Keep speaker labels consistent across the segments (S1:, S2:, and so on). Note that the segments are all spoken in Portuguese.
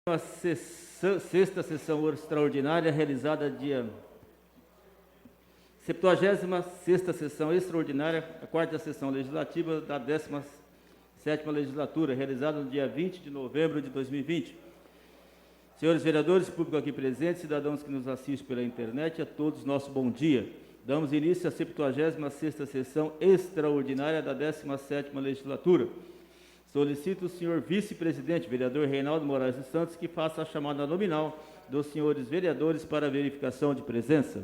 S1: A sexta sessão extraordinária realizada dia 76ª sessão extraordinária, a quarta sessão legislativa da 17ª legislatura, realizada no dia 20 de novembro de 2020. Senhores vereadores, público aqui presente, cidadãos que nos assistem pela internet, a todos nosso bom dia. Damos início à 76ª sessão extraordinária da 17ª legislatura. Solicito o senhor vice-presidente, vereador Reinaldo Moraes dos Santos, que faça a chamada nominal dos senhores vereadores para verificação de presença.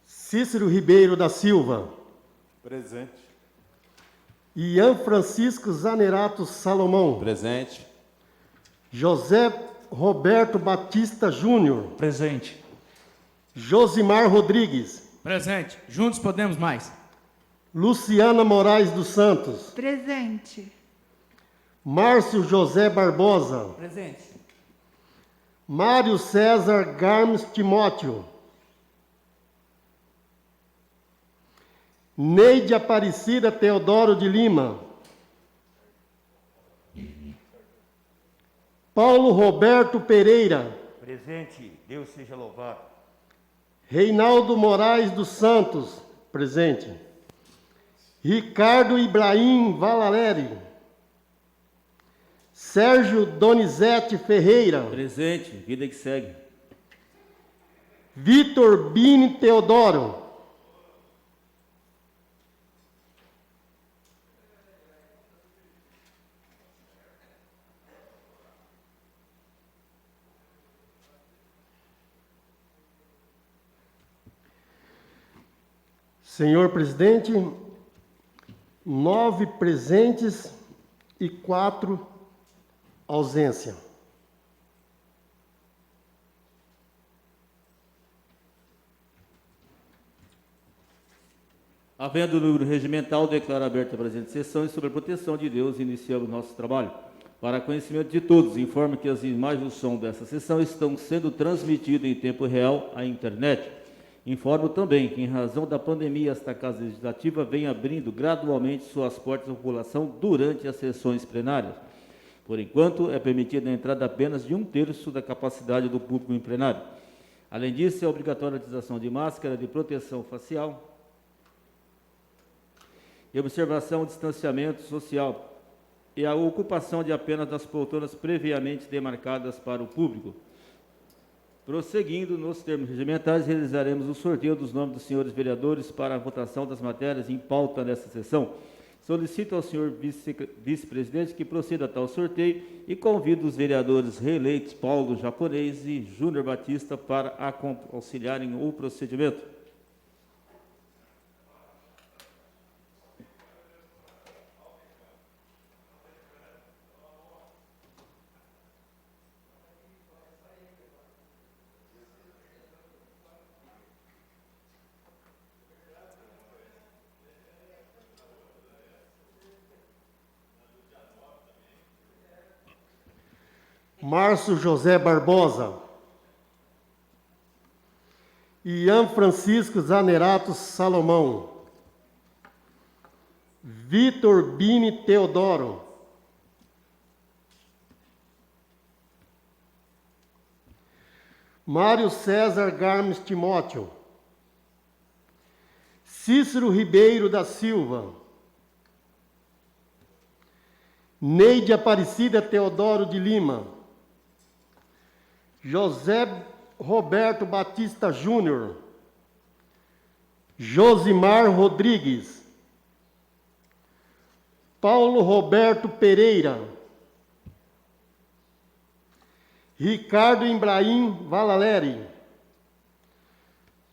S2: Cícero Ribeiro da Silva.
S3: Presente.
S2: Ian Francisco Zanerato Salomão.
S3: Presente.
S2: José Roberto Batista Júnior.
S4: Presente.
S2: Josimar Rodrigues.
S4: Presente. Juntos podemos mais.
S2: Luciana Moraes dos Santos.
S5: Presente.
S2: Márcio José Barbosa.
S4: Presente.
S2: Mário César Garmes Timóteo. Neide Aparecida Teodoro de Lima. Paulo Roberto Pereira.
S6: Presente, Deus seja louvado.
S2: Reinaldo Moraes dos Santos, presente. Ricardo Ibrahim Valaleri. Sérgio Donizete Ferreira.
S1: Presente, vida que segue.
S2: Vitor Bini Teodoro. Senhor presidente, 9 presentes e 4 ausência.
S1: Havendo o número regimental, declaro aberta a presente sessão e sob a proteção de Deus iniciamos nosso trabalho. Para conhecimento de todos, informo que as imagens do som dessa sessão estão sendo transmitidas em tempo real à internet. Informo também que, em razão da pandemia, esta Casa Legislativa vem abrindo gradualmente suas portas à população durante as sessões plenárias. Por enquanto, é permitida a entrada apenas de 1/3 da capacidade do público em plenário. Além disso, é obrigatória a utilização de máscara de proteção facial e observação de distanciamento social e a ocupação de apenas das poltronas previamente demarcadas para o público. Prosseguindo nos termos regimentais, realizaremos o sorteio dos nomes dos senhores vereadores para a votação das matérias em pauta nesta sessão. Solicito ao senhor vice-presidente que proceda a tal sorteio e convido os vereadores reeleitos Paulo Japonês e Júnior Batista para auxiliarem o procedimento.
S2: Márcio José Barbosa. Ian Francisco Zanerato Salomão. Vitor Bini Teodoro. Mário César Garmes Timóteo. Cícero Ribeiro da Silva. Neide Aparecida Teodoro de Lima. José Roberto Batista Júnior. Josimar Rodrigues. Paulo Roberto Pereira. Ricardo Ibrahim Valaleri.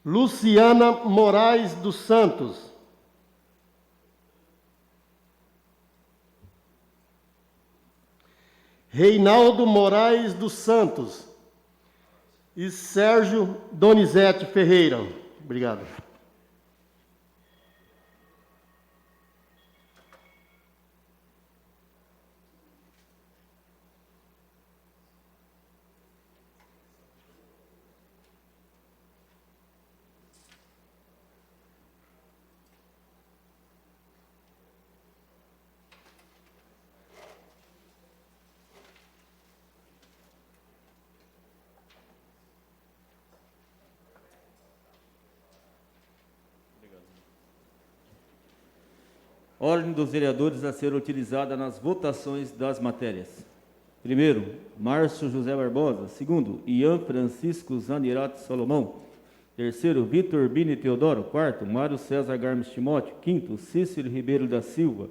S2: Luciana Moraes dos Santos. Reinaldo Moraes dos Santos. E Sérgio Donizete Ferreira. Obrigado.
S1: Ordem dos vereadores a ser utilizada nas votações das matérias. Primeiro, Márcio José Barbosa. Segundo, Ian Francisco Zanirato Salomão. Terceiro, Vitor Bini Teodoro. Quarto, Mário César Garmes Timóteo. Quinto, Cícero Ribeiro da Silva.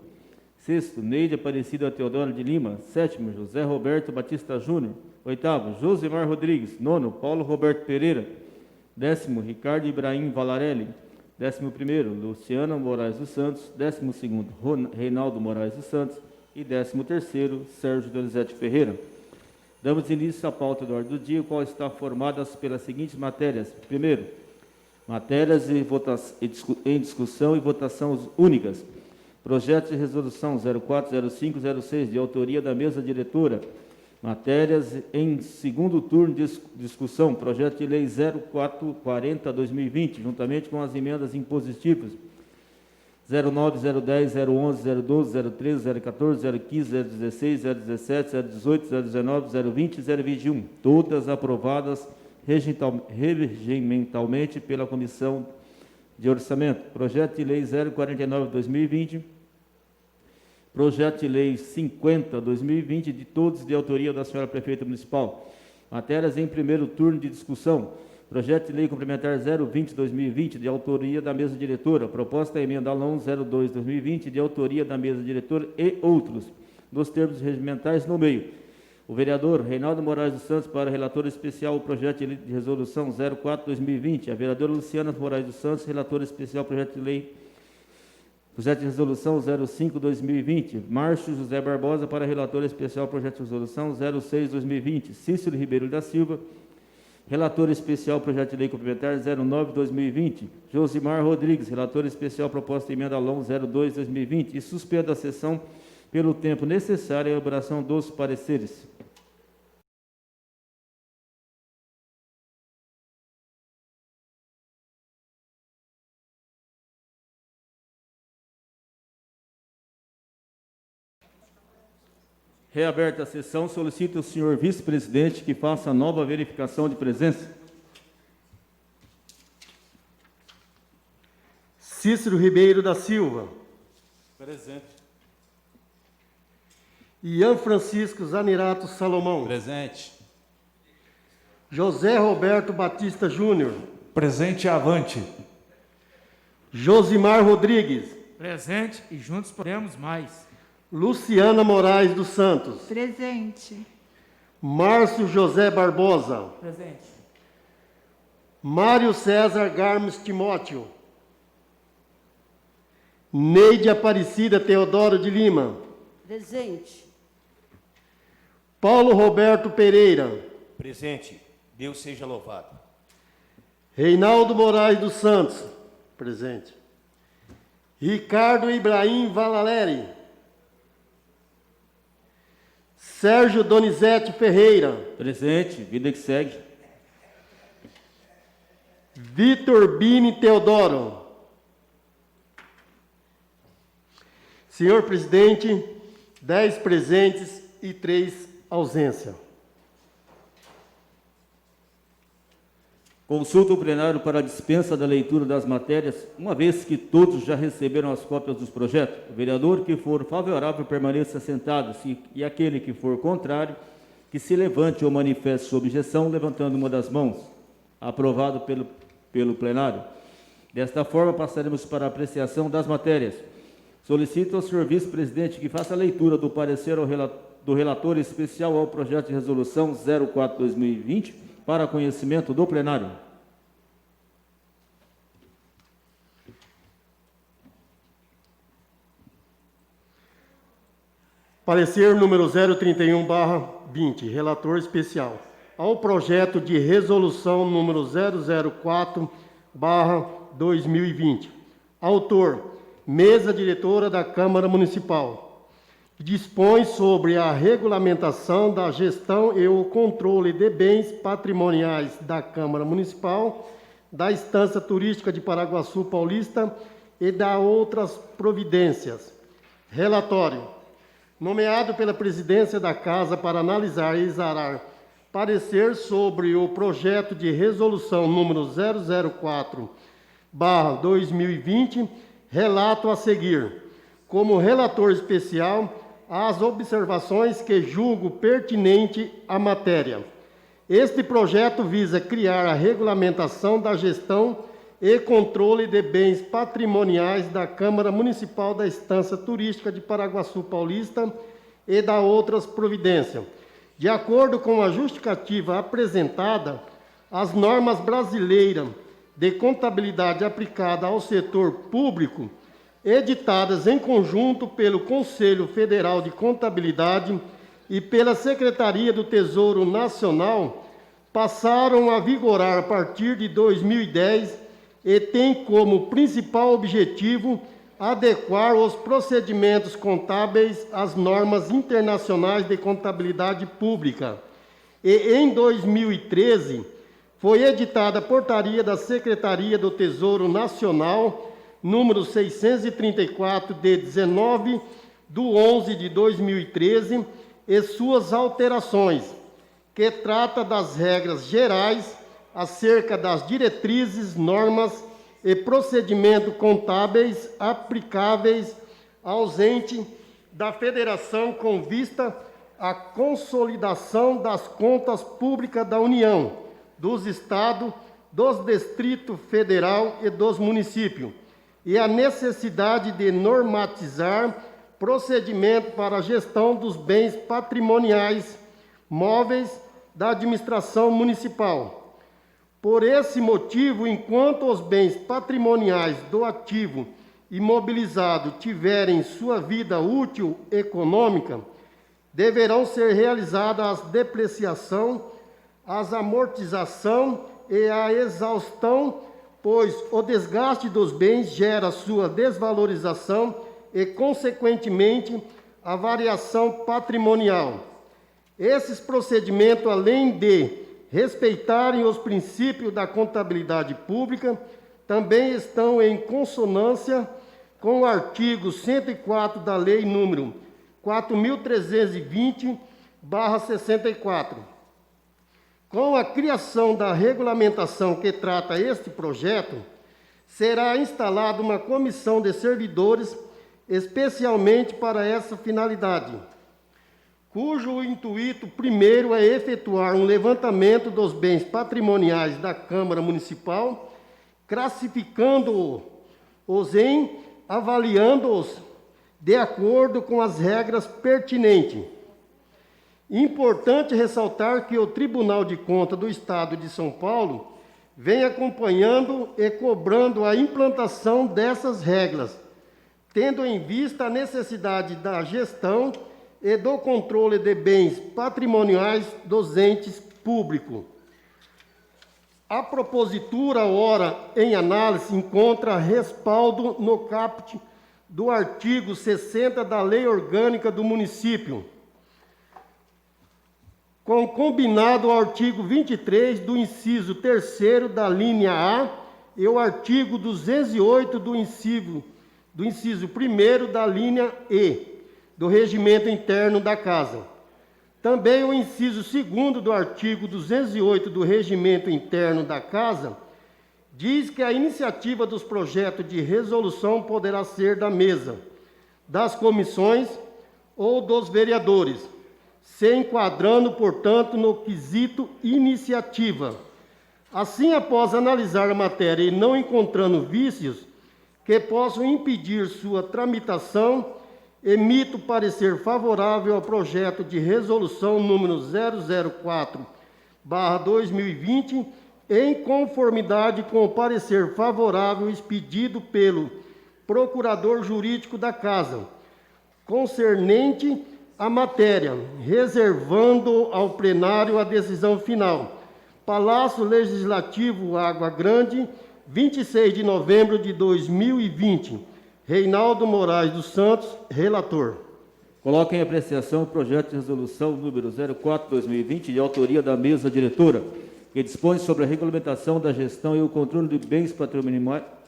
S1: Sexto, Neide Aparecida Teodoro de Lima. Sétimo, José Roberto Batista Júnior. Oitavo, Josimar Rodrigues. Nono, Paulo Roberto Pereira. Décimo, Ricardo Ibrahim Valarelli. 11º, Luciana Moraes dos Santos. 12º, Reinaldo Moraes dos Santos. E 13º, Sérgio Donizete Ferreira. Damos início à pauta do ordem do dia, qual está formada pelas seguintes matérias. Primeiro, matérias em discussão e votação únicas. Projeto de resolução 040506, de autoria da mesa diretora. Matérias em segundo turno de discussão. Projeto de lei 0440/2020, juntamente com as emendas impositivas 09, 010, 011, 012, 013, 014, 015, 016, 017, 018, 019, 020 e 021, todas aprovadas regimentalmente pela Comissão de Orçamento. Projeto de lei 049/2020, projeto de lei 50/2020, de todos de autoria da senhora prefeita municipal. Matérias em primeiro turno de discussão. Projeto de lei complementar 020/2020, de autoria da mesa diretora. Proposta emenda LON 02/2020, de autoria da mesa diretora e outros, nos termos regimentais no meio. O vereador Reinaldo Moraes dos Santos, para relator especial, o projeto de lei de resolução 04/2020. A vereadora Luciana Moraes dos Santos, relatora especial, projeto de lei, projeto de resolução 05/2020. Márcio José Barbosa, para relator especial, projeto de resolução 06/2020. Cícero Ribeiro da Silva, relator especial, projeto de lei complementar 09/2020. Josimar Rodrigues, relator especial, proposta de emenda LON 02/2020. E suspendo a sessão pelo tempo necessário à elaboração dos pareceres. Reaberta a sessão, solicito ao senhor vice-presidente que faça nova verificação de presença.
S2: Cícero Ribeiro da Silva.
S3: Presente.
S2: Ian Francisco Zanirato Salomão.
S3: Presente.
S2: José Roberto Batista Júnior.
S3: Presente e avante.
S2: Josimar Rodrigues.
S4: Presente e juntos podemos mais.
S2: Luciana Moraes dos Santos.
S5: Presente.
S2: Márcio José Barbosa.
S4: Presente.
S2: Mário César Garmes Timóteo. Neide Aparecida Teodoro de Lima.
S5: Presente.
S2: Paulo Roberto Pereira.
S6: Presente. Deus seja louvado.
S2: Reinaldo Moraes dos Santos. Presente. Ricardo Ibrahim Valarelli. Sérgio Donizete Ferreira.
S1: Presente, vida que segue.
S2: Vitor Bini Teodoro. Senhor presidente, 10 presentes e 3 ausência.
S1: Consulta o plenário para a dispensa da leitura das matérias, uma vez que todos já receberam as cópias dos projetos. O vereador que for favorável permaneça sentado, e aquele que for contrário, que se levante ou manifeste sua objeção, levantando uma das mãos. Aprovado pelo plenário. Desta forma, passaremos para a apreciação das matérias. Solicito ao senhor vice-presidente que faça a leitura do parecer do relator especial ao projeto de resolução 04/2020, para conhecimento do plenário.
S2: Parecer número 031/20, relator especial. Ao projeto de resolução número 004/2020. Autor, mesa diretora da Câmara Municipal. Dispõe sobre a regulamentação da gestão e o controle de bens patrimoniais da Câmara Municipal, da Estância Turística de Paraguaçu Paulista e da outras providências. Relatório. Nomeado pela presidência da Casa para analisar e exarar parecer sobre o projeto de resolução número 004/2020, relato a seguir. como relator especial, as observações que julgo pertinente à matéria. Este projeto visa criar a regulamentação da gestão e controle de bens patrimoniais da Câmara Municipal da Estância Turística de Paraguaçu Paulista e da outras providências. De acordo com a justificativa apresentada, as normas brasileiras de contabilidade aplicada ao setor público, editadas em conjunto pelo Conselho Federal de Contabilidade e pela Secretaria do Tesouro Nacional, passaram a vigorar a partir de 2010 e têm como principal objetivo adequar os procedimentos contábeis às normas internacionais de contabilidade pública. E em 2013 foi editada a portaria da Secretaria do Tesouro Nacional, número 634, de 19/11 de 2013, e suas alterações, que trata das regras gerais acerca das diretrizes, normas e procedimentos contábeis aplicáveis aos entes da Federação com vista à consolidação das contas públicas da União, dos Estados, dos Distritos Federal e dos municípios, e a necessidade de normatizar procedimento para a gestão dos bens patrimoniais móveis da administração municipal. Por esse motivo, enquanto os bens patrimoniais do ativo imobilizado tiverem sua vida útil econômica, deverão ser realizadas a depreciação, a amortização e a exaustão, pois o desgaste dos bens gera sua desvalorização e, consequentemente, a variação patrimonial. Esses procedimentos, além de respeitarem os princípios da contabilidade pública, também estão em consonância com o artigo 104 da Lei nº 4.320/64. Com a criação da regulamentação que trata este projeto, será instalada uma comissão de servidores especialmente para essa finalidade, cujo intuito primeiro é efetuar um levantamento dos bens patrimoniais da Câmara Municipal, classificando-os e avaliando-os de acordo com as regras pertinentes. Importante ressaltar que o Tribunal de Contas do Estado de São Paulo vem acompanhando e cobrando a implantação dessas regras, tendo em vista a necessidade da gestão e do controle de bens patrimoniais dos entes públicos. A propositura, ora em análise, encontra respaldo no caput do artigo 60 da Lei Orgânica do Município, com combinado ao artigo 23 do inciso 3º da linha A e o artigo 208 do inciso 1º da linha E do Regimento Interno da Casa. Também o inciso 2º do artigo 208 do Regimento Interno da Casa diz que a iniciativa dos projetos de resolução poderá ser da mesa, das comissões ou dos vereadores, se enquadrando, portanto, no quesito iniciativa. Assim, após analisar a matéria e não encontrando vícios que possam impedir sua tramitação, emito parecer favorável ao projeto de resolução número 004/2020, em conformidade com o parecer favorável expedido pelo Procurador Jurídico da Casa, concernente à matéria, reservando ao plenário a decisão final. Palácio Legislativo, Água Grande, 26 de novembro de 2020. Reinaldo Moraes dos Santos, relator.
S1: Coloca em apreciação o projeto de resolução número 04/2020, de autoria da mesa diretora, que dispõe sobre a regulamentação da gestão e o controle de bens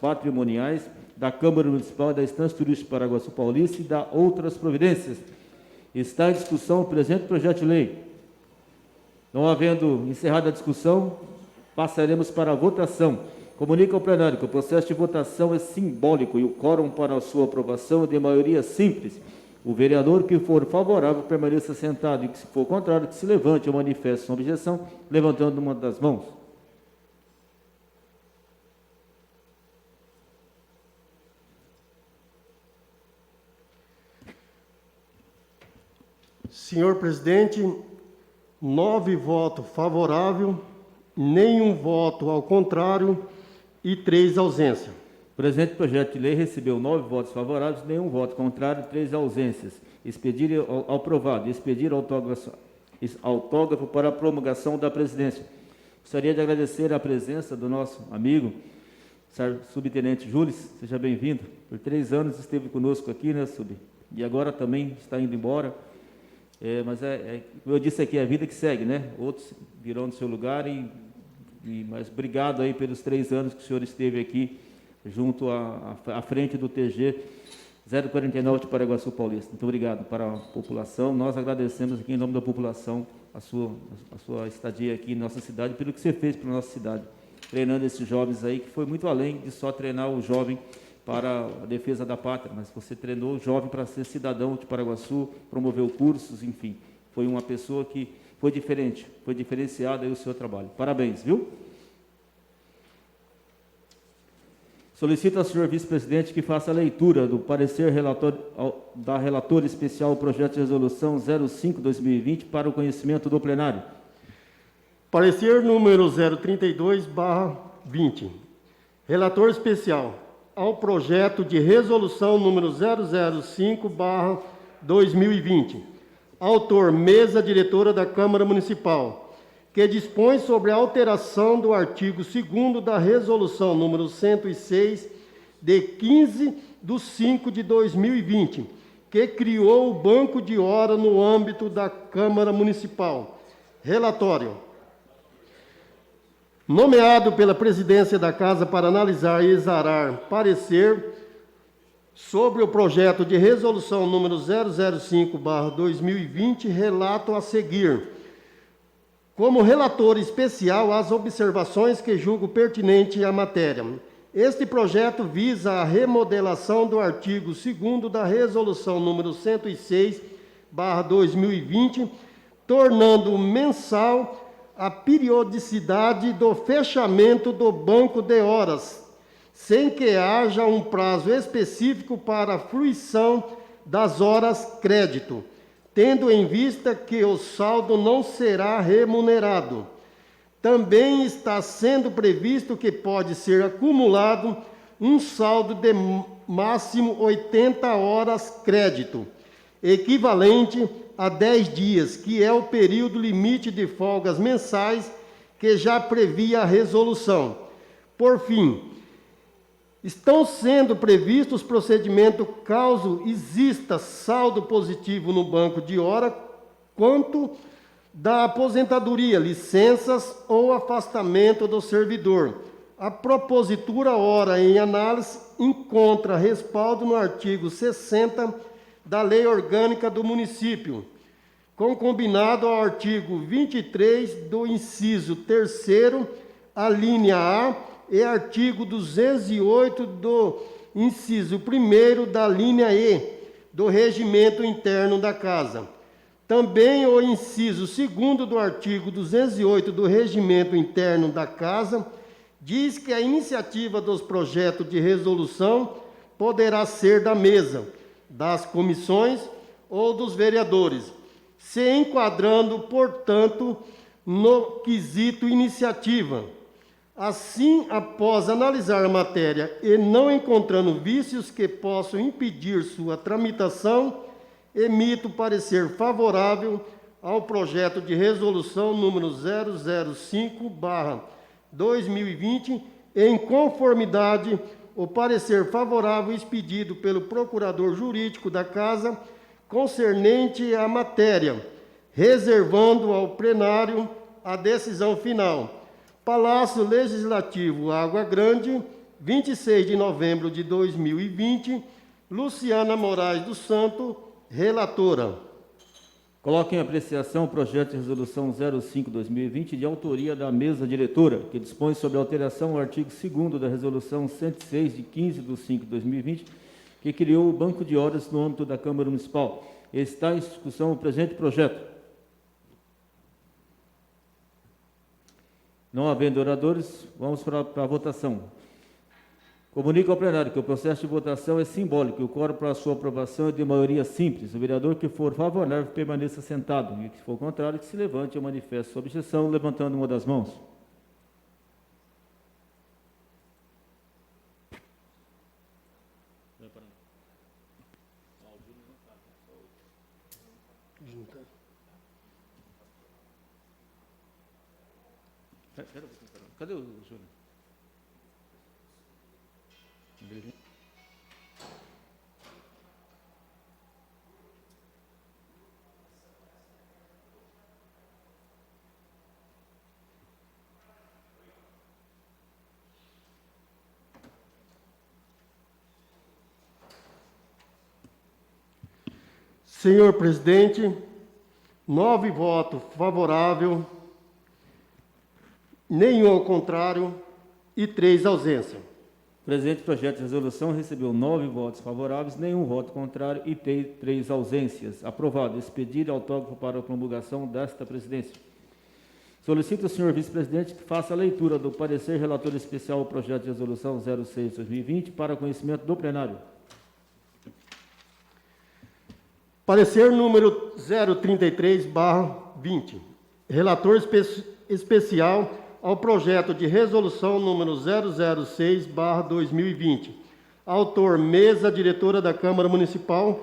S1: patrimoniais da Câmara Municipal e da Estância Turística de Paraguaçu Paulista e da outras providências. Está em discussão o presente projeto de lei. Não havendo encerrada a discussão, passaremos para a votação. Comunica ao plenário que o processo de votação é simbólico e o quórum para a sua aprovação é de maioria simples. O vereador que for favorável permaneça sentado e que, se for contrário, que se levante ou manifeste sua objeção, levantando uma das mãos.
S2: Senhor presidente, 9 votos favoráveis, nenhum voto ao contrário e 3 ausências.
S1: O presente projeto de lei recebeu 9 votos favoráveis, nenhum voto contrário e 3 ausências. Expedir aprovado. Expedir autógrafo para a promulgação da presidência. Gostaria de agradecer a presença do nosso amigo, subtenente Júlio. Seja bem-vindo. Por 3 anos esteve conosco aqui, né, Sub? E agora também está indo embora. Mas como eu disse aqui, é a vida que segue, né? Outros virão no seu lugar, mas obrigado aí pelos 3 anos que o senhor esteve aqui, junto à frente do TG 049 de Paraguaçu Paulista. Muito obrigado para a população. Nós agradecemos aqui em nome da população a sua estadia aqui em nossa cidade, pelo que você fez para a nossa cidade, treinando esses jovens aí, que foi muito além de só treinar o jovem para a defesa da pátria, mas você treinou o jovem para ser cidadão de Paraguaçu, promoveu cursos, enfim. Foi uma pessoa que foi diferente, foi diferenciada aí o seu trabalho. Parabéns, viu? Solicito ao senhor vice-presidente que faça a leitura do parecer da relatora especial ao projeto de resolução 05/2020 para o conhecimento do plenário.
S2: Parecer número 032/20. Relator especial ao projeto de resolução número 005/2020. Autor, mesa diretora da Câmara Municipal, que dispõe sobre a alteração do artigo 2º da resolução número 106, de 15/5/2020, que criou o banco de hora no âmbito da Câmara Municipal. Relatório. Nomeado pela presidência da Casa para analisar e exarar parecer sobre o projeto de resolução número 005/2020, relato a seguir. Como relator especial, as observações que julgo pertinente à matéria. Este projeto visa a remodelação do artigo 2º da resolução número 106/2020, tornando mensal a periodicidade do fechamento do banco de horas, sem que haja um prazo específico para a fruição das horas crédito, tendo em vista que o saldo não será remunerado. Também está sendo previsto que pode ser acumulado um saldo de máximo 80 horas crédito, equivalente a 10 dias, que é o período limite de folgas mensais que já previa a resolução. Por fim, estão sendo previstos procedimentos caso exista saldo positivo no banco de hora, quanto da aposentadoria, licenças ou afastamento do servidor. A propositura hora em análise encontra respaldo no artigo 60 da Lei Orgânica do Município, concombinado ao artigo 23 do inciso 3º, a linha A, e artigo 208 do inciso 1º da linha E, do Regimento Interno da Casa. Também o inciso 2º do artigo 208 do Regimento Interno da Casa diz que a iniciativa dos projetos de resolução poderá ser da mesa, das comissões ou dos vereadores, se enquadrando, portanto, no quesito iniciativa. Assim, após analisar a matéria e não encontrando vícios que possam impedir sua tramitação, emito parecer favorável ao projeto de resolução número 005/2020, em conformidade o parecer favorável expedido pelo Procurador Jurídico da Casa concernente à matéria, reservando ao plenário a decisão final. Palácio Legislativo, Água Grande, 26 de novembro de 2020, Luciana Moraes dos Santos, relatora.
S1: Coloco em apreciação o projeto de resolução 05/2020, de autoria da mesa diretora, que dispõe sobre a alteração ao artigo 2º da resolução 106, de 15/5/2020, que criou o Banco de Horas no âmbito da Câmara Municipal. Está em discussão o presente projeto. Não havendo oradores, vamos para a votação. Comunico ao plenário que o processo de votação é simbólico e o quórum para a sua aprovação é de maioria simples. O vereador que for favorável permaneça sentado e que for contrário que se levante ou manifeste sua objeção levantando uma das mãos. Cadê o Júnior?
S2: Senhor presidente, 9 votos favorável, nenhum ao contrário e 3 ausências.
S1: O presente projeto de resolução recebeu 9 votos favoráveis, nenhum voto contrário e 3 ausências. Aprovado. Expedir autógrafo para a promulgação desta presidência. Solicito ao senhor vice-presidente que faça a leitura do parecer relator especial ao projeto de resolução 06/2020 para conhecimento do plenário.
S2: Parecer número 033/20. Relator especial ao projeto de resolução número 006/2020. Autor, mesa diretora da Câmara Municipal,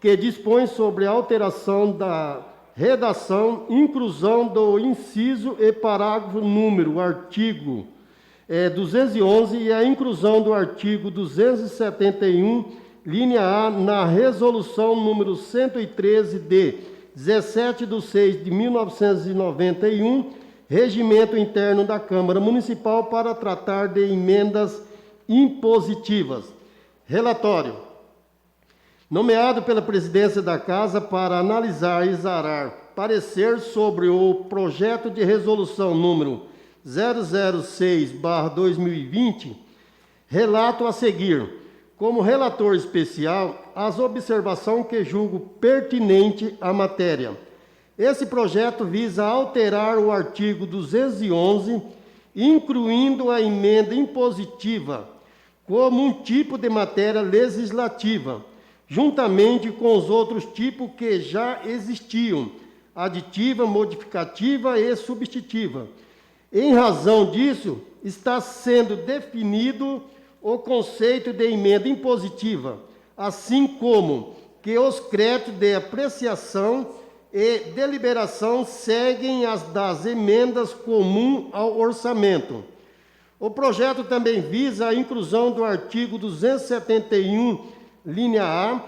S2: que dispõe sobre a alteração da redação, inclusão do inciso e parágrafo número, artigo 211 e a inclusão do artigo 271, linha A, na resolução número 113 de 17/6/1991, regimento interno da Câmara Municipal para tratar de emendas impositivas. Relatório. Nomeado pela presidência da Casa para analisar e exarar parecer sobre o projeto de resolução número 006/2020, relato a seguir. Como relator especial, as observações que julgo pertinente à matéria. Esse projeto visa alterar o artigo 211, incluindo a emenda impositiva como um tipo de matéria legislativa, juntamente com os outros tipos que já existiam, aditiva, modificativa e substitutiva. Em razão disso, está sendo definido o conceito de emenda impositiva, assim como que os créditos de apreciação e deliberação seguem as das emendas comuns ao orçamento. O projeto também visa a inclusão do artigo 271, linha A,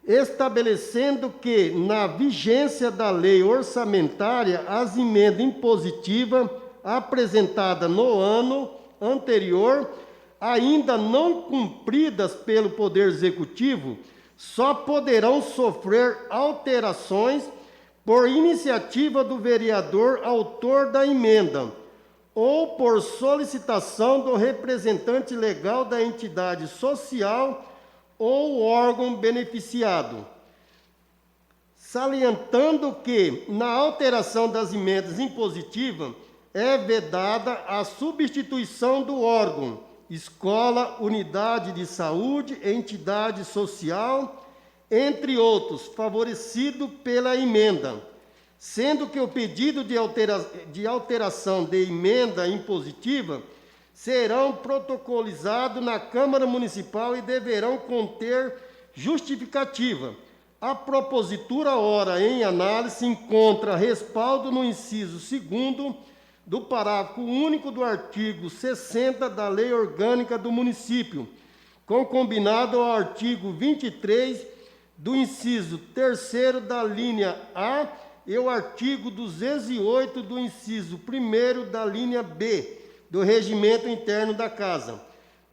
S2: estabelecendo que, na vigência da lei orçamentária, as emendas impositivas apresentadas no ano anterior, ainda não cumpridas pelo Poder Executivo, só poderão sofrer alterações por iniciativa do vereador autor da emenda ou por solicitação do representante legal da entidade social ou órgão beneficiado. Salientando que, na alteração das emendas impositivas, é vedada a substituição do órgão, escola, unidade de saúde, entidade social, entre outros, favorecido pela emenda, sendo que o pedido de alteração de emenda impositiva serão protocolizados na Câmara Municipal e deverão conter justificativa. A propositura ora em análise encontra respaldo no inciso 2º do parágrafo único do artigo 60 da Lei Orgânica do Município, concombinado ao artigo 23 do inciso 3º da linha A e o artigo 208 do inciso 1º da linha B do Regimento Interno da Casa.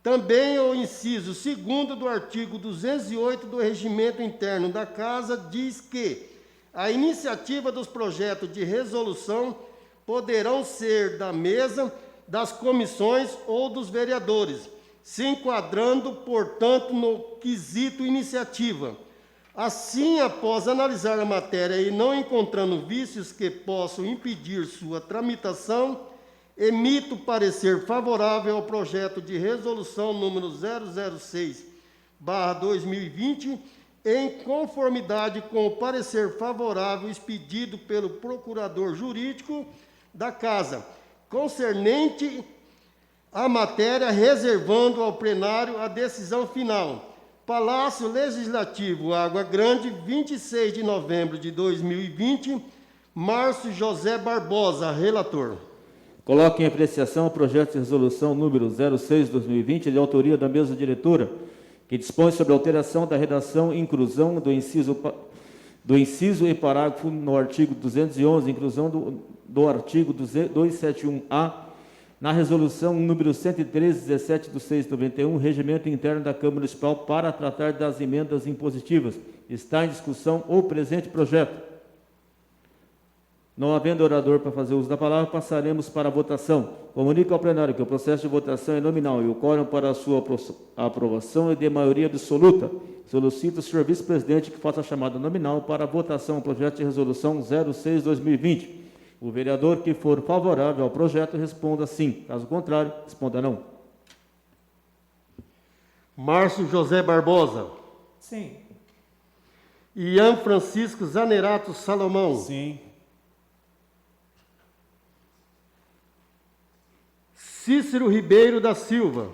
S2: Também o inciso 2º do artigo 208 do Regimento Interno da Casa diz que A iniciativa dos projetos de resolução poderão ser da mesa, das comissões ou dos vereadores, se enquadrando, portanto, no quesito iniciativa. Assim, após analisar a matéria e não encontrando vícios que possam impedir sua tramitação, emito parecer favorável ao projeto de resolução número 006/2020, em conformidade com o parecer favorável expedido pelo Procurador Jurídico da Casa, concernente à matéria, reservando ao plenário a decisão final. Palácio Legislativo, Água Grande, 26 de novembro de 2020, Márcio José Barbosa, relator.
S1: Coloque em apreciação o projeto de resolução número 06/2020, de autoria da mesa diretora, que dispõe sobre a alteração da redação e inclusão do inciso e parágrafo no artigo 211, inclusão do artigo 271-A, na resolução número 113/17/6/91, regimento interno da Câmara Municipal para tratar das emendas impositivas. Está em discussão o presente projeto. Não havendo orador para fazer uso da palavra, passaremos para a votação. Comunico ao plenário que o processo de votação é nominal e o quórum para a sua aprovação é de maioria absoluta. Solicito ao senhor vice-presidente que faça a chamada nominal para a votação do projeto de resolução 06/2020. O vereador que for favorável ao projeto responda sim. Caso contrário, responda não.
S2: Márcio José Barbosa.
S4: Sim.
S2: Ian Francisco Zanerato Salomão.
S3: Sim.
S2: Cícero Ribeiro da Silva.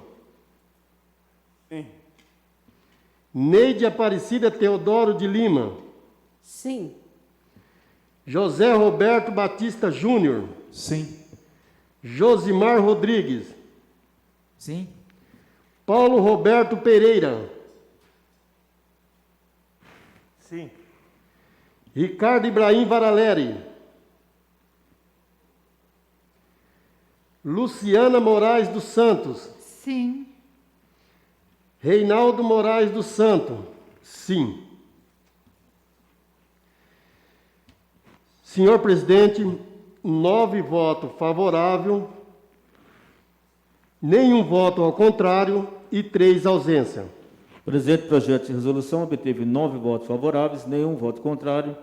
S3: Sim.
S2: Neide Aparecida Teodoro de Lima.
S5: Sim.
S2: José Roberto Batista Júnior.
S3: Sim.
S2: Josimar Rodrigues.
S4: Sim.
S2: Paulo Roberto Pereira.
S6: Sim.
S2: Ricardo Ibrahim Varaleri. Luciana Moraes dos Santos.
S5: Sim.
S2: Reinaldo Moraes dos Santos. Sim. Senhor presidente, 9 votos favoráveis, nenhum voto ao contrário e 3 ausências.
S1: O presente projeto de resolução obteve 9 votos favoráveis, nenhum voto contrário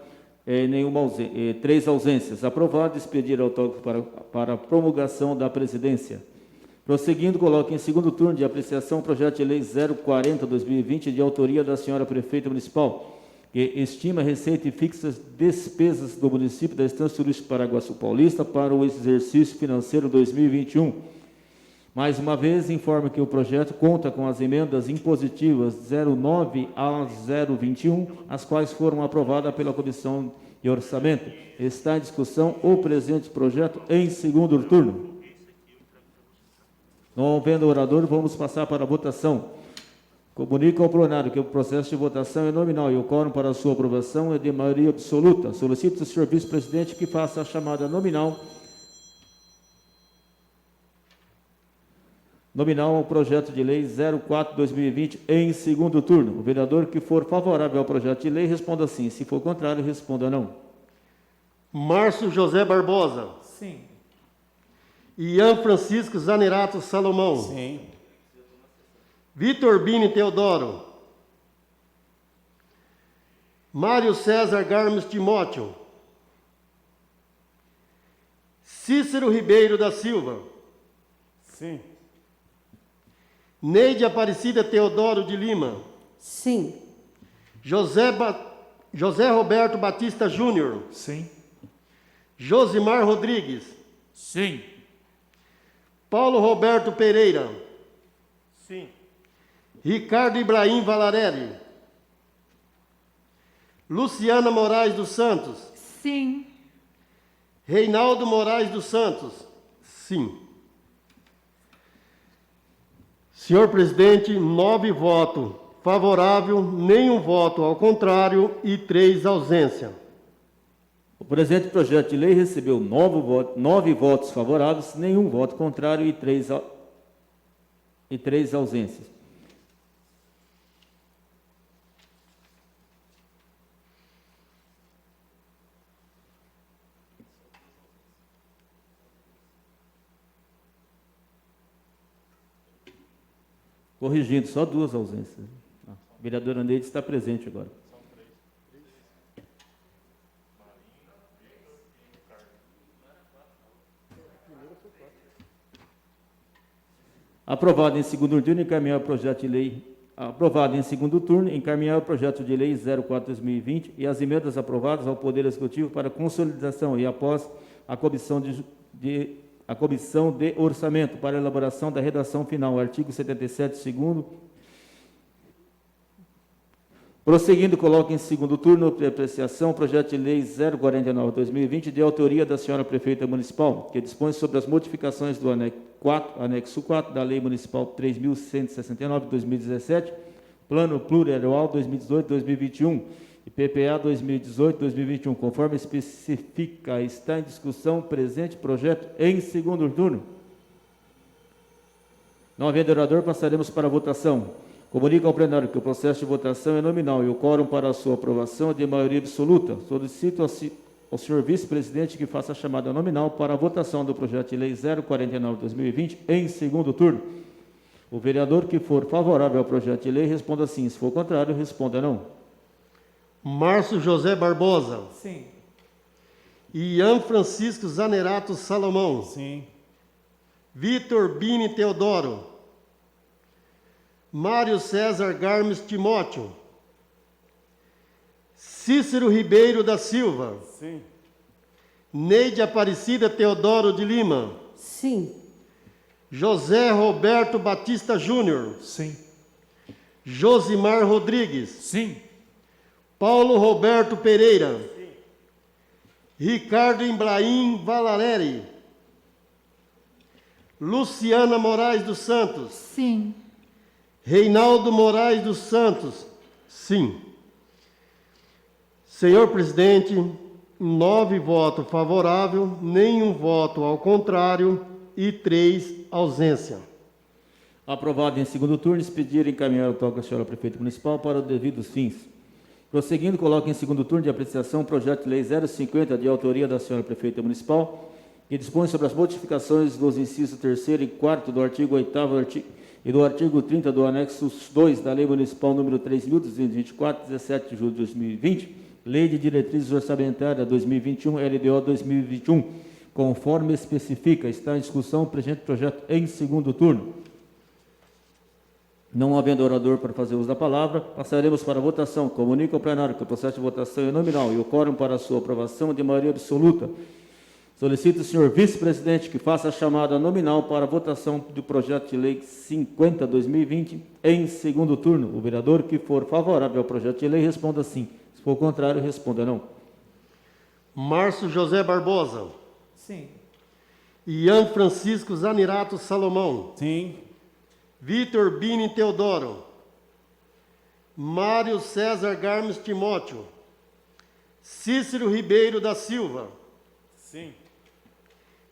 S1: e 3 ausências. Aprovado e expedir autógrafo para a promulgação da presidência. Prosseguindo, coloque em segundo turno de apreciação o projeto de lei 040/2020, de autoria da senhora prefeita municipal, que estima receita e fixa despesas do município da Estância Turística Paraguaçu Paulista para o exercício financeiro 2021. Mais uma vez, informo que o projeto conta com as emendas impositivas 09 a 021, as quais foram aprovadas pela Comissão de Orçamento. Está em discussão o presente projeto em segundo turno. Não havendo orador, vamos passar para a votação. Comunico ao plenário que o processo de votação é nominal e o quórum para a sua aprovação é de maioria absoluta. Solicito ao senhor vice-presidente que faça a chamada nominal ao projeto de lei 04/2020 em segundo turno. O vereador que for favorável ao projeto de lei responda sim. Se for contrário, responda não.
S2: Márcio José Barbosa.
S4: Sim.
S2: Ian Francisco Zanerato Salomão.
S6: Sim.
S2: Vitor Bini Teodoro. Mário César Garmes Timóteo. Cícero Ribeiro da Silva.
S3: Sim.
S2: Neide Aparecida Teodoro de Lima.
S5: Sim.
S2: José Roberto Batista Júnior.
S3: Sim.
S2: Josimar Rodrigues.
S4: Sim.
S2: Paulo Roberto Pereira.
S6: Sim.
S2: Ricardo Ibrahim Valarelli. Luciana Moraes dos Santos.
S5: Sim.
S2: Reinaldo Moraes dos Santos. Sim. Senhor presidente, 9 votos favorável, nenhum voto ao contrário e 3 ausências.
S1: O presente projeto de lei recebeu 9 votos favoráveis, nenhum voto contrário e 3 ausências. Corrigindo, só 2 ausências. A vereadora Neide está presente agora. Aprovado em segundo turno, encaminhar o projeto de lei. Aprovado em segundo turno, encaminhar o projeto de lei 04/2020 e as emendas aprovadas ao Poder Executivo para consolidação e após a comissão de orçamento para elaboração da redação final, artigo 77, segundo. Prosseguindo, coloco em segundo turno de apreciação o projeto de lei 049/2020, de autoria da senhora prefeita municipal, que dispõe sobre as modificações do anexo 4 da Lei Municipal 3.169/2017, Plano Plurianual 2018-2021 e PPA 2018-2021, conforme especifica, está em discussão presente projeto em segundo turno. Não havendo orador, passaremos para a votação. Comunica ao plenário que o processo de votação é nominal e o quórum para a sua aprovação é de maioria absoluta. Solicito ao senhor vice-presidente que faça a chamada nominal para a votação do projeto de lei 049/2020 em segundo turno. O vereador que for favorável ao projeto de lei responda sim, se for contrário, responda não.
S2: Márcio José Barbosa.
S4: Sim.
S2: Ian Francisco Zanerato Salomão.
S3: Sim.
S2: Vitor Bini Teodoro. Mário César Garmes Timóteo. Cícero Ribeiro da Silva.
S3: Sim.
S2: Neide Aparecida Teodoro de Lima.
S5: Sim.
S2: José Roberto Batista Júnior.
S4: Sim.
S2: Josimar Rodrigues.
S4: Sim.
S2: Paulo Roberto Pereira. Ricardo Ibrahim Valareri. Luciana Moraes dos Santos.
S5: Sim.
S2: Reinaldo Moraes dos Santos. Sim. Senhor presidente, 9 votos favoráveis, nenhum voto ao contrário e 3 ausência.
S1: Aprovado em segundo turno, expedir e encaminhar o toque à senhora prefeita municipal para os devidos fins. Prosseguindo, coloco em segundo turno de apreciação o projeto de lei 050, de autoria da senhora prefeita municipal, que dispõe sobre as modificações dos incisos 3º e 4º do artigo 8º e do artigo 30 do anexo 2 da Lei Municipal número 3.224, 17 de julho de 2020, Lei de Diretrizes Orçamentárias 2021, LDO 2021, conforme especifica, está em discussão o presente projeto em segundo turno. Não havendo orador para fazer uso da palavra, passaremos para a votação. Comunica ao plenário que o processo de votação é nominal e o quórum para a sua aprovação é de maioria absoluta. Solicito o senhor vice-presidente que faça a chamada nominal para a votação do projeto de lei 50/2020 em segundo turno. O vereador que for favorável ao projeto de lei responda sim. Se for contrário, responda não.
S2: Márcio José Barbosa.
S4: Sim.
S2: Ian Francisco Zanerato Salomão.
S3: Sim.
S2: Vitor Bini Teodoro. Mário César Garmes Timóteo. Cícero Ribeiro da Silva.
S3: Sim.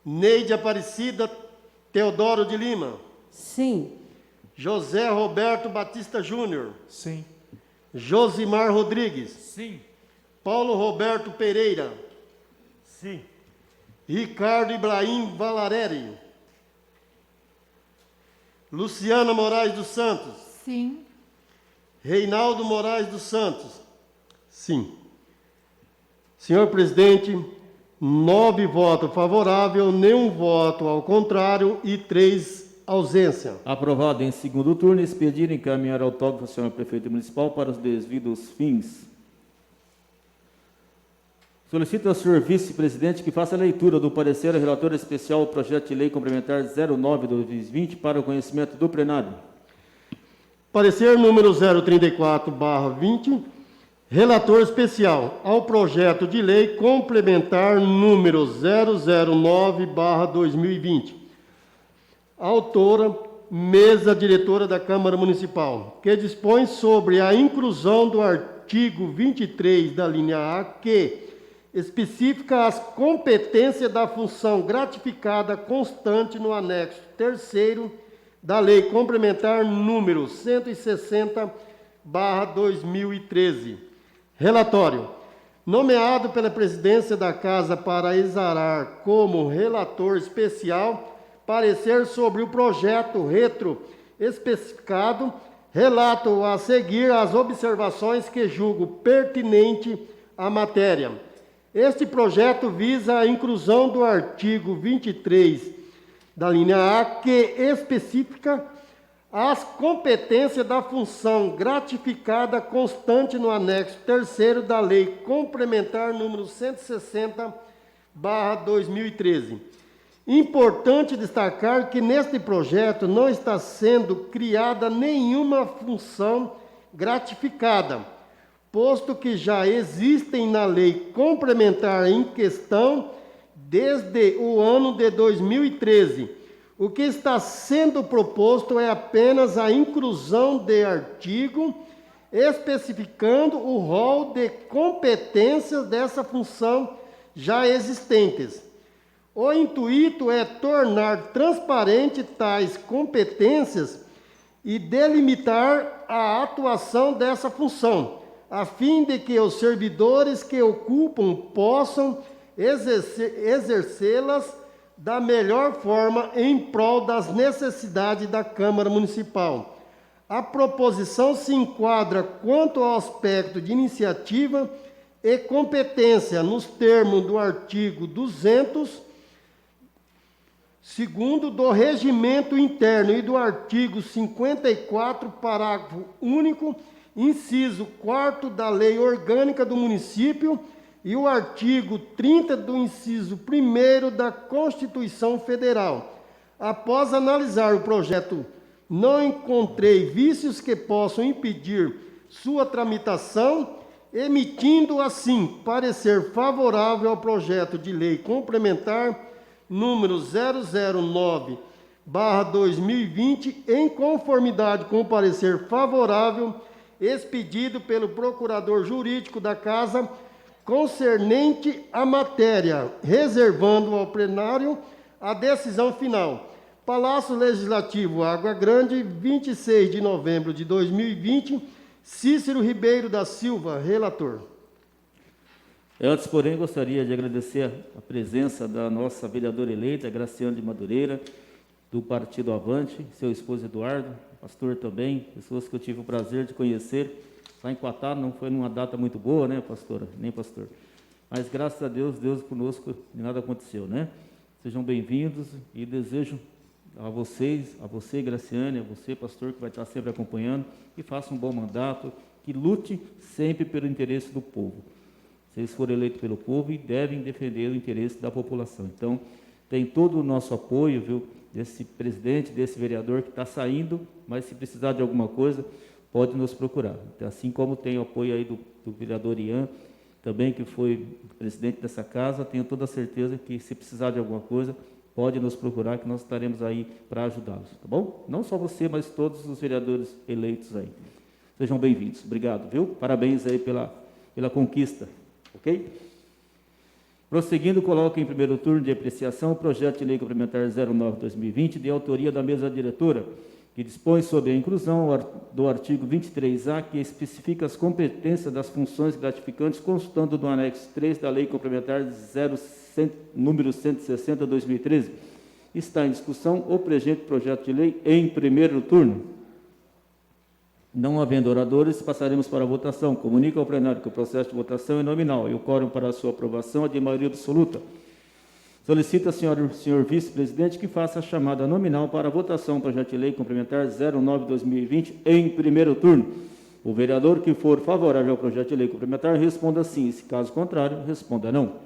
S2: Neide Aparecida Teodoro de Lima.
S5: Sim.
S2: José Roberto Batista Júnior.
S4: Sim.
S2: Josimar Rodrigues.
S4: Sim.
S2: Paulo Roberto Pereira.
S6: Sim.
S2: Ricardo Ibrahim Valareri. Luciana Moraes dos Santos.
S5: Sim.
S2: Reinaldo Moraes dos Santos. Sim. Senhor presidente, 9 votos favoráveis, nenhum voto ao contrário e 3 ausência.
S1: Aprovado em segundo turno, expedir e encaminhar autógrafo à senhora prefeita municipal para os devidos fins. Solicito ao senhor vice-presidente que faça a leitura do parecer ao relator especial ao projeto de lei complementar 09/2020 para o conhecimento do plenário.
S2: Parecer número 034/20, relator especial ao projeto de lei complementar número 009/2020. Autora, mesa diretora da Câmara Municipal, que dispõe sobre a inclusão do artigo 23 da linha A, que especifica as competências da função gratificada constante no anexo 3º da Lei Complementar número 160/2013. Relatório. Nomeado pela presidência da Casa para exarar como relator especial, parecer sobre o projeto retro especificado, relato a seguir as observações que julgo pertinente à matéria. Este projeto visa a inclusão do artigo 23 da linha A, que especifica as competências da função gratificada constante no anexo 3º da Lei Complementar número 160/2013. Importante destacar que neste projeto não está sendo criada nenhuma função gratificada, posto que já existem na Lei Complementar em questão desde o ano de 2013. O que está sendo proposto é apenas a inclusão de artigo especificando o rol de competências dessa função já existentes. O intuito é tornar transparente tais competências e delimitar a atuação dessa função, a fim de que os servidores que ocupam possam exercê-las da melhor forma em prol das necessidades da Câmara Municipal. A proposição se enquadra quanto ao aspecto de iniciativa e competência nos termos do artigo 200, segundo do Regimento Interno e do artigo 54, parágrafo único, inciso 4º da Lei Orgânica do Município e o artigo 30 do inciso 1º da Constituição Federal. Após analisar o projeto, não encontrei vícios que possam impedir sua tramitação, emitindo assim parecer favorável ao projeto de lei complementar número 009/2020, em conformidade com o parecer favorável expedido pelo Procurador Jurídico da Casa concernente à matéria, reservando ao plenário a decisão final. Palácio Legislativo, Água Grande, 26 de novembro de 2020, Cícero Ribeiro da Silva, relator.
S1: Antes, porém, gostaria de agradecer a presença da nossa vereadora eleita, Graciane de Madureira, do Partido Avante, seu esposo Eduardo, pastor também, pessoas que eu tive o prazer de conhecer. Lá em Quatá não foi numa data muito boa, né, pastora? Nem pastor. Mas, graças a Deus, Deus conosco e nada aconteceu, né? Sejam bem-vindos e desejo a vocês, a você, Graciane, a você, pastor, que vai estar sempre acompanhando, que faça um bom mandato, que lute sempre pelo interesse do povo. Vocês foram eleitos pelo povo e devem defender o interesse da população. Então, tem todo o nosso apoio, viu, desse presidente, desse vereador que está saindo, mas se precisar de alguma coisa, pode nos procurar. Então, assim como tem o apoio aí do vereador Ian, também, que foi presidente dessa casa, tenho toda a certeza que, se precisar de alguma coisa, pode nos procurar, que nós estaremos aí para ajudá-los, tá bom? Não só você, mas todos os vereadores eleitos aí. Sejam bem-vindos. Obrigado, viu? Parabéns aí pela conquista, ok? Prosseguindo, coloco em primeiro turno de apreciação o projeto de lei complementar 09/2020, de autoria da mesa diretora, que dispõe sobre a inclusão do artigo 23A, que especifica as competências das funções gratificantes, constando no anexo 3 da Lei Complementar número 160/2013. Está em discussão o presente projeto de lei em primeiro turno. Não havendo oradores, passaremos para a votação. Comunico ao plenário que o processo de votação é nominal e o quórum para a sua aprovação é de maioria absoluta. Solicito ao senhor vice-presidente que faça a chamada nominal para a votação do projeto de lei complementar 09/2020 em primeiro turno. O vereador que for favorável ao projeto de lei complementar responda sim, se caso contrário, responda não.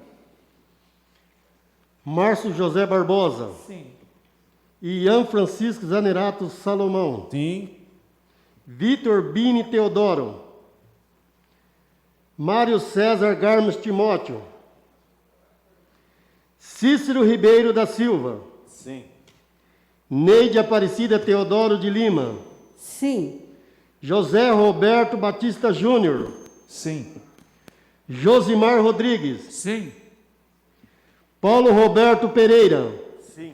S2: Márcio José Barbosa.
S4: Sim.
S2: Ian Francisco Zanerato Salomão.
S3: Sim.
S2: Vitor Bini Teodoro. Mário César Garmes Timóteo. Cícero Ribeiro da Silva.
S3: Sim.
S2: Neide Aparecida Teodoro de Lima.
S5: Sim.
S2: José Roberto Batista Júnior.
S3: Sim.
S2: Josimar Rodrigues.
S4: Sim.
S2: Paulo Roberto Pereira.
S6: Sim.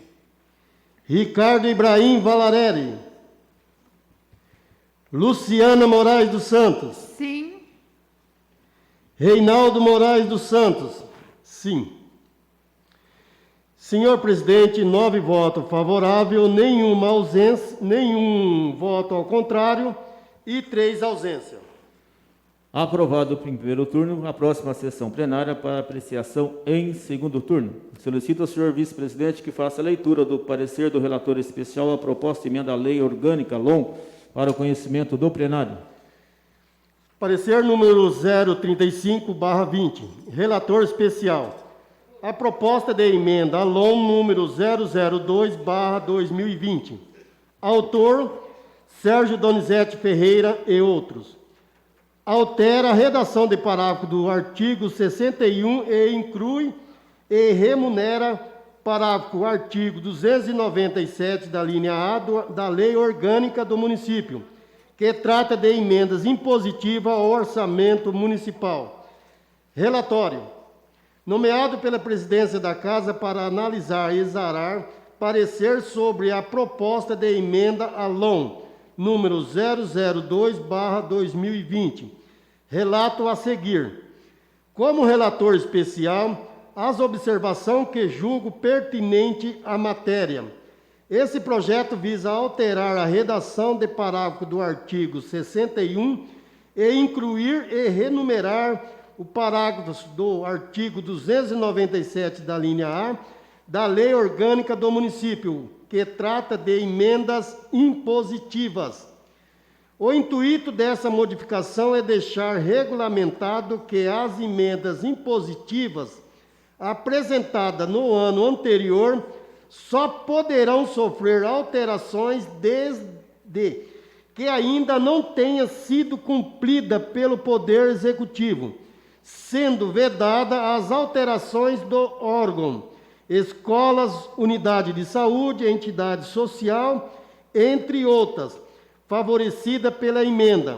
S2: Ricardo Ibrahim Valarelli. Luciana Moraes dos Santos.
S5: Sim.
S2: Reinaldo Moraes dos Santos. Sim. Senhor presidente, 9 votos favoráveis, nenhuma ausência, nenhum voto ao contrário e 3 ausências.
S1: Aprovado o primeiro turno, a próxima sessão plenária para apreciação em segundo turno. Solicito ao senhor vice-presidente que faça a leitura do parecer do relator especial à proposta de emenda à lei orgânica LOM para o conhecimento do plenário.
S2: Parecer número 035/20. Relator especial. A proposta de emenda à LOM número 002/2020. Autor, Sérgio Donizete Ferreira e outros. Altera a redação de parágrafo do artigo 61 e inclui e remunera parágrafo artigo 297 da linha A da Lei Orgânica do Município, que trata de emendas impositivas ao orçamento municipal. Relatório. Nomeado pela presidência da Casa para analisar e exarar parecer sobre a proposta de emenda à LOM número 002/2020. Relato a seguir. Como relator especial, as observações que julgo pertinente à matéria. Esse projeto visa alterar a redação de parágrafo do artigo 61 e incluir e renumerar o parágrafo do artigo 297 da linha A da Lei Orgânica do Município, que trata de emendas impositivas. O intuito dessa modificação é deixar regulamentado que as emendas impositivas apresentadas no ano anterior só poderão sofrer alterações desde que ainda não tenha sido cumprida pelo Poder Executivo, sendo vedada as alterações do órgão, escolas, unidade de saúde, entidade social, entre outras, favorecida pela emenda.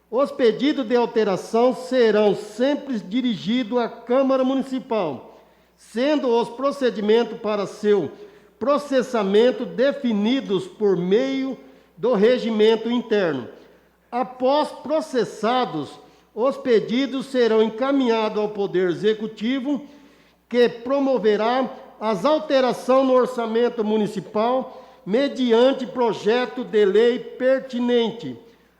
S2: Os pedidos de alteração serão sempre dirigidos à Câmara Municipal, sendo os procedimentos para seu processamento definidos por meio do regimento interno. Após processados, os pedidos serão encaminhados ao Poder Executivo, que promoverá as alterações no orçamento municipal mediante projeto de lei pertinente.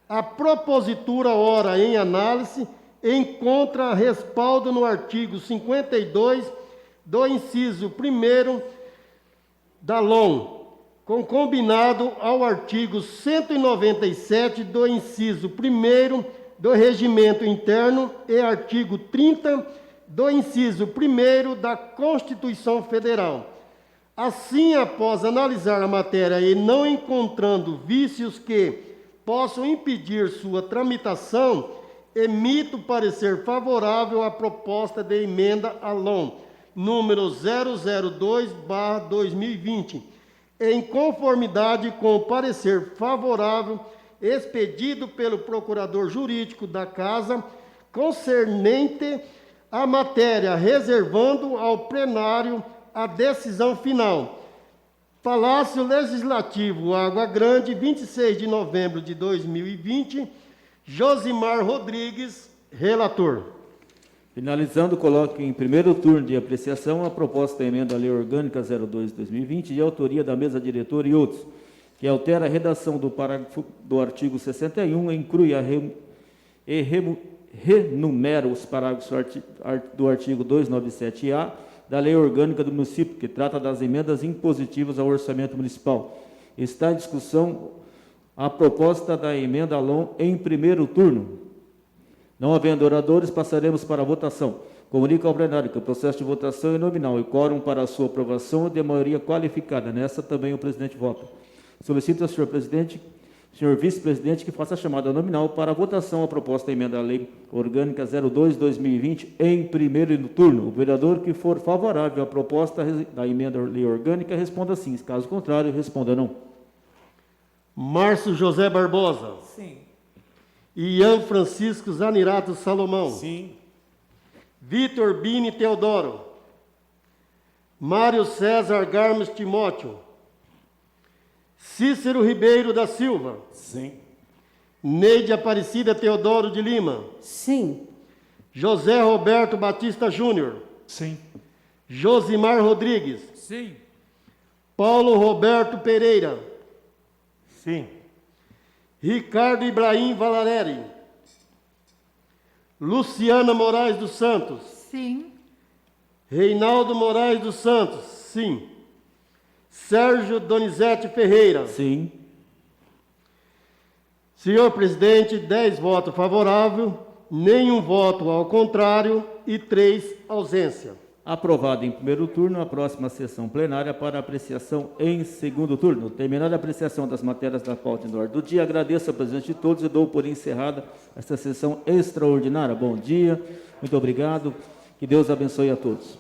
S2: A propositura ora em análise encontra respaldo no artigo 52 do inciso 1º da LOM, com combinado ao artigo 197 do inciso 1º do Regimento Interno e artigo 30 do inciso 1º da Constituição Federal. Assim, após analisar a matéria e não encontrando vícios que possam impedir sua tramitação, emito parecer favorável à proposta de emenda à LOM, número 002/2020, em conformidade com o parecer favorável expedido pelo Procurador Jurídico da Casa, concernente à matéria, reservando ao plenário a decisão final. Palácio Legislativo, Água Grande, 26 de novembro de 2020, Josimar Rodrigues, relator.
S1: Finalizando, coloque em primeiro turno de apreciação a proposta de emenda à Lei Orgânica 02/2020, de autoria da mesa diretora e outros, que altera a redação do parágrafo do artigo 61 e inclui renumera os parágrafos do artigo 297-A da Lei Orgânica do Município, que trata das emendas impositivas ao orçamento municipal. Está em discussão a proposta da emenda LOM em primeiro turno. Não havendo oradores, passaremos para a votação. Comunico ao plenário que o processo de votação é nominal e quórum para a sua aprovação é de maioria qualificada. Nessa também o presidente vota. Solicito ao senhor presidente, senhor vice-presidente, que faça a chamada nominal para a votação a proposta da emenda à Lei Orgânica 02/2020 em primeiro turno. O vereador que for favorável à proposta da emenda à Lei Orgânica responda sim. Caso contrário, responda não.
S2: Márcio José Barbosa.
S4: Sim.
S2: Ian Francisco Zanirato Salomão.
S3: Sim.
S2: Vitor Bini Teodoro. Mário César Garmes Timóteo. Cícero Ribeiro da Silva.
S3: Sim.
S2: Neide Aparecida Teodoro de Lima.
S5: Sim.
S2: José Roberto Batista Júnior.
S4: Sim.
S2: Josimar Rodrigues.
S4: Sim.
S2: Paulo Roberto Pereira.
S6: Sim.
S2: Ricardo Ibrahim Valareri. Luciana Moraes dos Santos.
S5: Sim.
S2: Reinaldo Moraes dos Santos. Sim. Sérgio Donizete Ferreira.
S1: Sim.
S2: Senhor presidente, 10 votos favoráveis, nenhum voto ao contrário e 3 ausência.
S1: Aprovado em primeiro turno, a próxima sessão plenária para apreciação em segundo turno. Terminada a apreciação das matérias da pauta em ordem do dia, agradeço a presença de todos e dou por encerrada esta sessão extraordinária. Bom dia, muito obrigado, que Deus abençoe a todos.